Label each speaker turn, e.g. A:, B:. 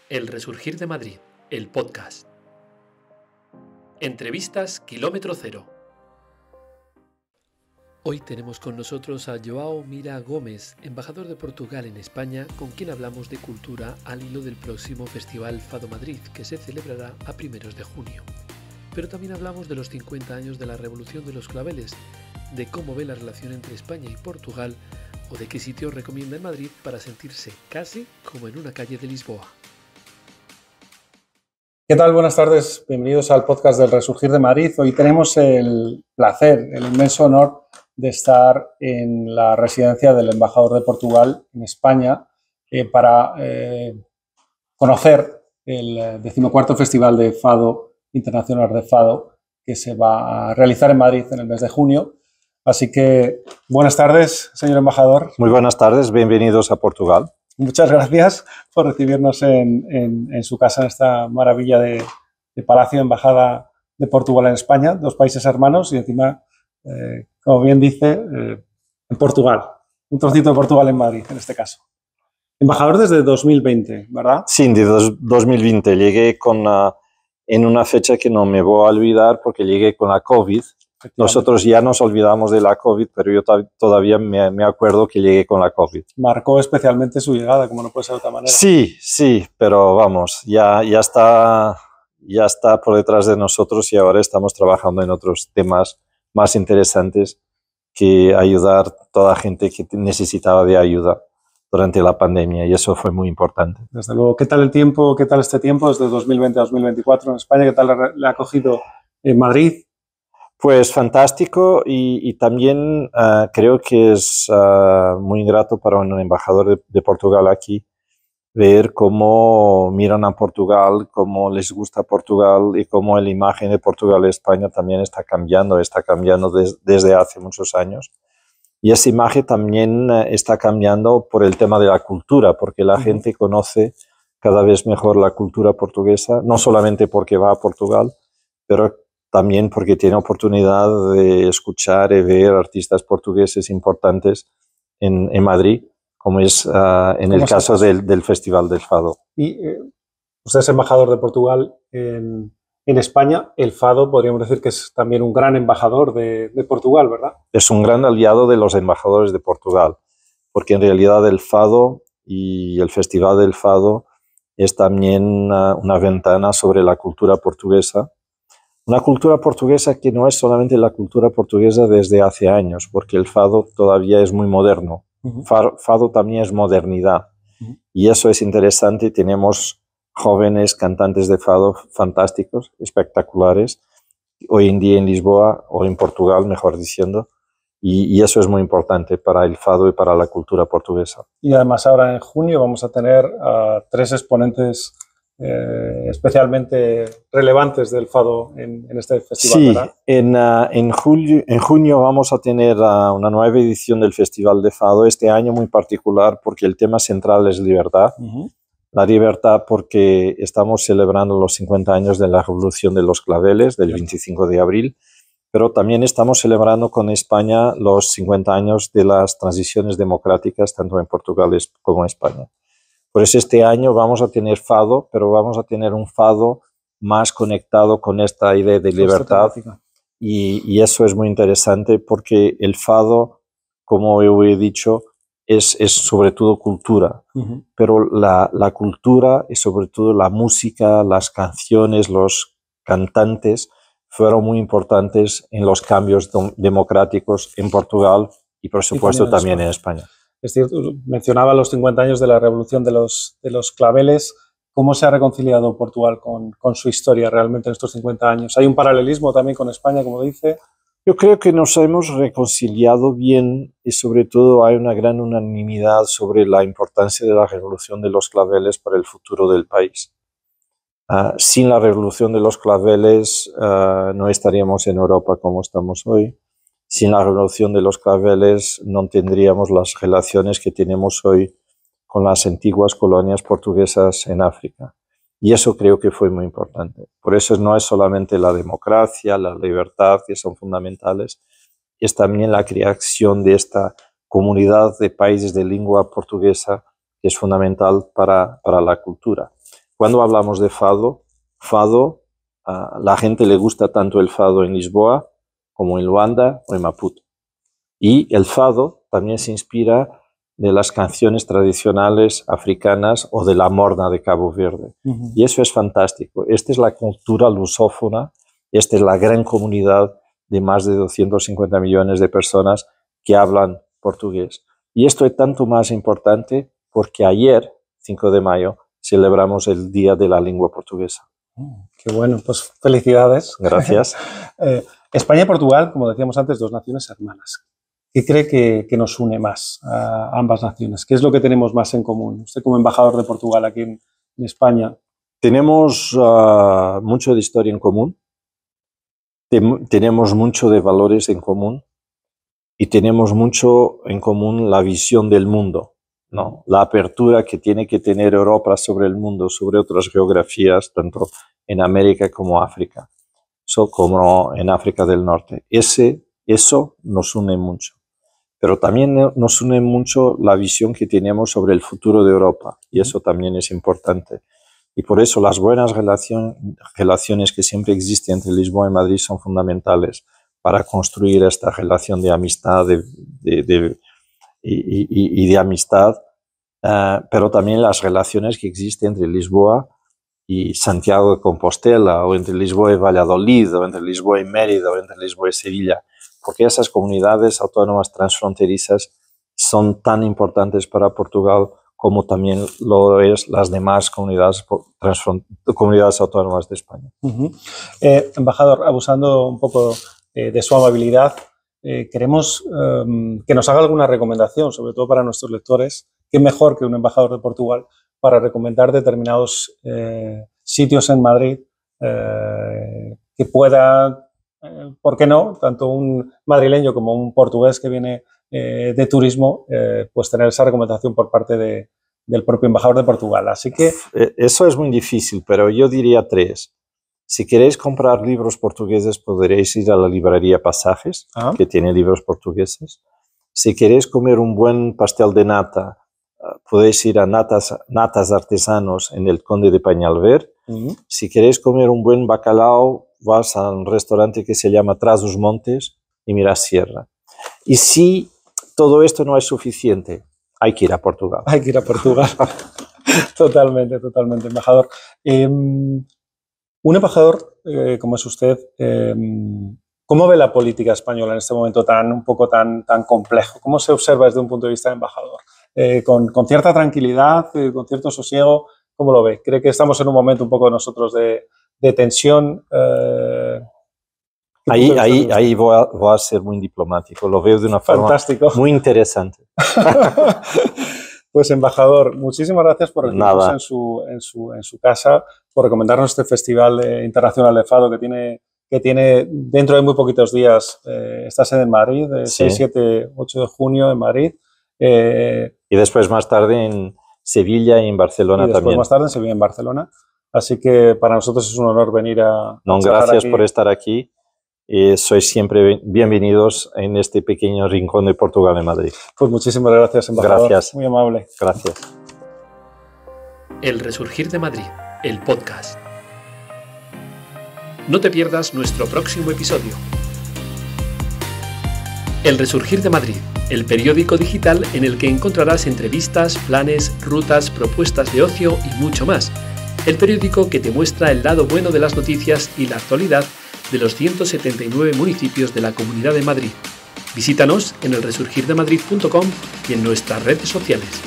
A: El Resurgir de Madrid, el podcast. Entrevistas Kilómetro Cero. Hoy tenemos con nosotros a João Mira Gómez, embajador de Portugal en España, con quien hablamos de cultura al hilo del próximo Festival Fado Madrid, que se celebrará a primeros de junio. Pero también hablamos de los 50 años de la Revolución de los Claveles, de cómo ve la relación entre España y Portugal, o de qué sitio recomienda en Madrid para sentirse casi como en una calle de Lisboa.
B: ¿Qué tal? Buenas tardes. Bienvenidos al podcast del Resurgir de Madrid. Hoy tenemos el placer, el inmenso honor de estar en la residencia del embajador de Portugal en España para conocer el 14º Festival de Fado Internacional de Fado que se va a realizar en Madrid en el mes de junio. Así que buenas tardes, señor embajador.
C: Muy buenas tardes, bienvenidos a Portugal.
B: Muchas gracias por recibirnos en su casa, en esta maravilla de Palacio de Embajada de Portugal en España, dos países hermanos y encima, como bien dice, en Portugal. Un trocito de Portugal en Madrid, en este caso. Embajador desde 2020, ¿verdad?
C: Sí, desde 2020. Llegué en una fecha que no me voy a olvidar porque llegué con la COVID. Nosotros ya nos olvidamos de la COVID, pero yo todavía me acuerdo que llegué con la COVID.
B: Marcó especialmente su llegada, como no puede ser de otra manera.
C: Sí, pero vamos, ya está por detrás de nosotros y ahora estamos trabajando en otros temas más interesantes que ayudar a toda la gente que necesitaba de ayuda durante la pandemia, y eso fue muy importante.
B: Desde luego. ¿Qué tal el tiempo? ¿Qué tal este tiempo desde 2020 a 2024 en España? ¿Qué tal le ha acogido en Madrid?
C: Pues fantástico y también creo que es muy grato para un embajador de Portugal aquí ver cómo miran a Portugal, cómo les gusta Portugal y cómo la imagen de Portugal y España también está cambiando desde hace muchos años. Y esa imagen también está cambiando por el tema de la cultura, porque la gente conoce cada vez mejor la cultura portuguesa, no solamente porque va a Portugal, pero también porque tiene oportunidad de escuchar y ver artistas portugueses importantes en Madrid, como es en el caso del Festival del Fado.
B: Y usted es embajador de Portugal en España. El Fado podríamos decir que es también un gran embajador de Portugal, ¿verdad?
C: Es un gran aliado de los embajadores de Portugal, porque en realidad el Fado y el Festival del Fado es también una ventana sobre la cultura portuguesa. Una cultura portuguesa que no es solamente la cultura portuguesa desde hace años, porque el fado todavía es muy moderno. Fado también es modernidad. Y eso es interesante. Tenemos jóvenes cantantes de fado fantásticos, espectaculares, hoy en día en Lisboa o en Portugal, mejor diciendo. Y eso es muy importante para el fado y para la cultura portuguesa.
B: Y además ahora en junio vamos a tener tres exponentes especialmente relevantes del fado en este festival,
C: sí,
B: ¿verdad?
C: En junio vamos a tener una nueva edición del Festival de Fado, este año muy particular porque el tema central es libertad. La libertad porque estamos celebrando los 50 años de la Revolución de los Claveles, del 25 de abril, pero también estamos celebrando con España los 50 años de las transiciones democráticas, tanto en Portugal como en España. Por eso este año vamos a tener fado, pero vamos a tener un fado más conectado con esta idea de libertad. Y eso es muy interesante porque el fado, como yo he dicho, es sobre todo cultura. Pero la cultura y sobre todo la música, las canciones, los cantantes fueron muy importantes en los cambios democráticos en Portugal y por supuesto también en España.
B: Es cierto, mencionaba los 50 años de la Revolución de los Claveles. ¿Cómo se ha reconciliado Portugal con su historia realmente en estos 50 años? ¿Hay un paralelismo también con España, como dice?
C: Yo creo que nos hemos reconciliado bien y sobre todo hay una gran unanimidad sobre la importancia de la Revolución de los Claveles para el futuro del país. Sin la Revolución de los Claveles no estaríamos en Europa como estamos hoy. Sin la Revolución de los Claveles no tendríamos las relaciones que tenemos hoy con las antiguas colonias portuguesas en África. Y eso creo que fue muy importante. Por eso no es solamente la democracia, la libertad que son fundamentales, es también la creación de esta comunidad de países de lengua portuguesa que es fundamental para la cultura. cuando hablamos de fado, a la gente le gusta tanto el fado en Lisboa como en Luanda o en Maputo. Y el fado también se inspira de las canciones tradicionales africanas o de la morna de Cabo Verde. Y eso es fantástico. Esta es la cultura lusófona, esta es la gran comunidad de más de 250 millones de personas que hablan portugués. Y esto es tanto más importante porque ayer, 5 de mayo, celebramos el Día de la Lengua Portuguesa.
B: Qué bueno, pues felicidades.
C: Gracias.
B: España y Portugal, como decíamos antes, dos naciones hermanas. ¿Qué cree que nos une más a ambas naciones? ¿Qué es lo que tenemos más en común? Usted como embajador de Portugal aquí en España.
C: Tenemos mucho de historia en común, tenemos mucho de valores en común y tenemos mucho en común la visión del mundo, ¿no? La apertura que tiene que tener Europa sobre el mundo, sobre otras geografías, tanto en América como África, como en África del Norte. Eso nos une mucho. Pero también nos une mucho la visión que tenemos sobre el futuro de Europa, y eso también es importante. Y por eso las buenas relaciones que siempre existen entre Lisboa y Madrid son fundamentales para construir esta relación de amistad y de amistad, pero también las relaciones que existen entre Lisboa y Santiago de Compostela, o entre Lisboa y Valladolid, o entre Lisboa y Mérida, o entre Lisboa y Sevilla, porque esas comunidades autónomas transfronterizas son tan importantes para Portugal como también lo es las demás comunidades autónomas de España.
B: Embajador, abusando un poco de su amabilidad, queremos que nos haga alguna recomendación, sobre todo para nuestros lectores. ¿Qué mejor que un embajador de Portugal para recomendar determinados sitios en Madrid que pueda, ¿por qué no?, tanto un madrileño como un portugués que viene de turismo, pues tener esa recomendación por parte del propio embajador de Portugal. Así que
C: eso es muy difícil, pero yo diría 3. Si queréis comprar libros portugueses, podréis ir a la librería Pasajes, que tiene libros portugueses. Si queréis comer un buen pastel de nata, podéis ir a Natas Artesanos en el Conde de Peñalver. Si queréis comer un buen bacalao, vas a un restaurante que se llama Tras os Montes y Miras Sierra. Y si todo esto no es suficiente, hay que ir a Portugal.
B: Hay que ir a Portugal. Totalmente, embajador. Un embajador como es usted, ¿cómo ve la política española en este momento tan complejo? ¿Cómo se observa desde un punto de vista de embajador? ¿Con cierta tranquilidad, con cierto sosiego? ¿Cómo lo ve? ¿Cree que estamos en un momento un poco nosotros de tensión?
C: Ahí voy a ser muy diplomático, lo veo de una forma muy interesante.
B: Pues, embajador, muchísimas gracias por recibirnos en su casa, por recomendarnos este Festival Internacional de Fado que tiene dentro de muy poquitos días esta sede en Madrid, 6, 7, 8 de junio en Madrid.
C: Y después más tarde en Sevilla y en Barcelona también.
B: Más tarde en Sevilla y en Barcelona. Así que para nosotros es un honor venir a...
C: Gracias por estar aquí. Sois siempre bienvenidos en este pequeño rincón de Portugal en Madrid.
B: Pues muchísimas gracias, embajador.
C: Gracias.
B: Muy amable.
C: Gracias.
A: El Resurgir de Madrid, el podcast. No te pierdas nuestro próximo episodio. El Resurgir de Madrid, el periódico digital en el que encontrarás entrevistas, planes, rutas, propuestas de ocio y mucho más. El periódico que te muestra el lado bueno de las noticias y la actualidad de los 179 municipios de la Comunidad de Madrid. Visítanos en elresurgirdemadrid.com y en nuestras redes sociales.